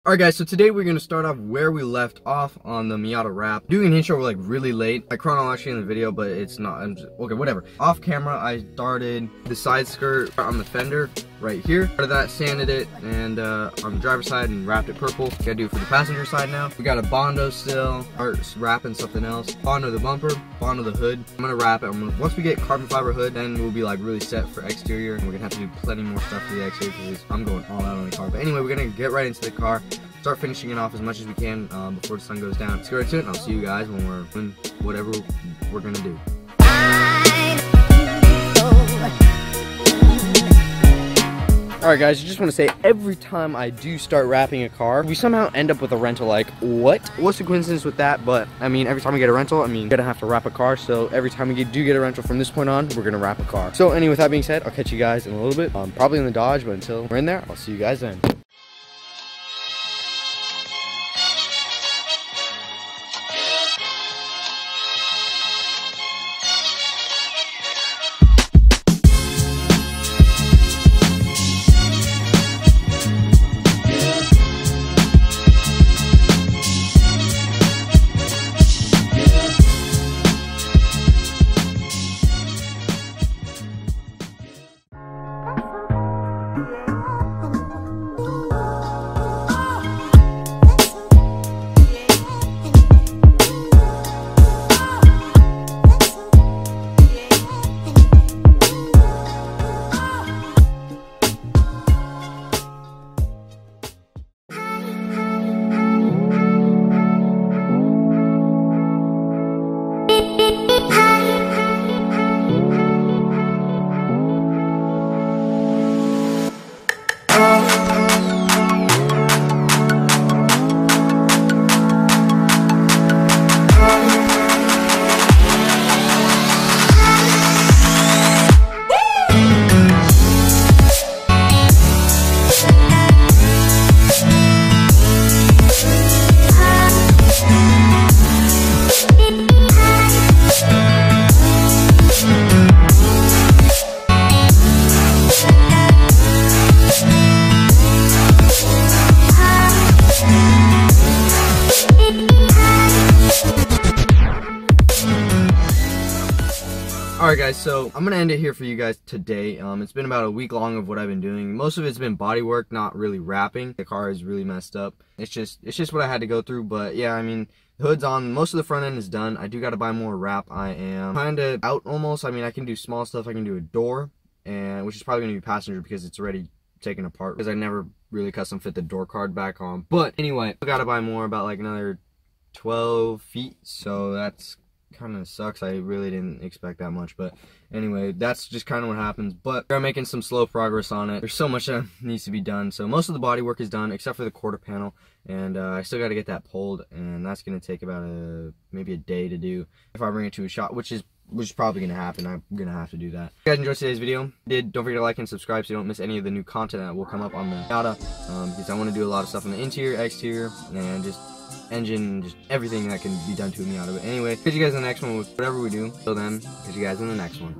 Alright guys, so today we're going to start off where we left off on the Miata wrap. Doing an intro like really late. I chronologically in the video, but it's not. Okay, whatever. Off camera, I started the side skirt on the fender right here. Started that, sanded it, and on the driver's side and wrapped it purple. Gotta do it for the passenger side now. We got a Bondo still. Or wrapping something else. Bondo the bumper, Bondo the hood. I'm gonna wrap it. Once we get carbon fiber hood, then we'll be like really set for exterior. And we're gonna have to do plenty more stuff to the exterior because I'm going all out on the car. But anyway, we're gonna get right into the car. Start finishing it off as much as we can before the sun goes down. Let's go right into it, and I'll see you guys when we're doing whatever we're gonna do. Alright guys, I just want to say, every time I do start wrapping a car, we somehow end up with a rental. Like, what? What's the coincidence with that? But, I mean, every time we get a rental, I mean, we're gonna have to wrap a car. So, every time we do get a rental from this point on, we're gonna wrap a car. So, anyway, with that being said, I'll catch you guys in a little bit. Probably in the Dodge, but until we're in there, I'll see you guys then. Alright guys, so I'm gonna end it here for you guys today. It's been about a week long of what I've been doing. Most of it's been body work, not really wrapping. The car is really messed up. It's just what I had to go through. But yeah, I mean, the hood's on. Most of the front end is done. I do gotta buy more wrap. I am kinda out almost. I mean, I can do small stuff. I can do a door, and which is probably gonna be passenger because it's already taken apart because I never really custom fit the door card back on. But anyway, I gotta buy more, about like another 12 feet. So that's kind of sucks. I really didn't expect that much, but anyway, that's just kind of what happens. But we're making some slow progress on it. There's so much that needs to be done. So most of the body work is done except for the quarter panel, and I still got to get that pulled, and that's going to take about maybe a day to do if I bring it to a shop, which is probably going to happen. I'm going to have to do that. If you guys enjoyed today's video, don't forget to like and subscribe so you don't miss any of the new content that will come up on the Miata, because I want to do a lot of stuff on the interior, exterior, and just engine, just everything that can be done to a Miata. But anyway, catch you guys in the next one with whatever we do. Till then, catch you guys in the next one.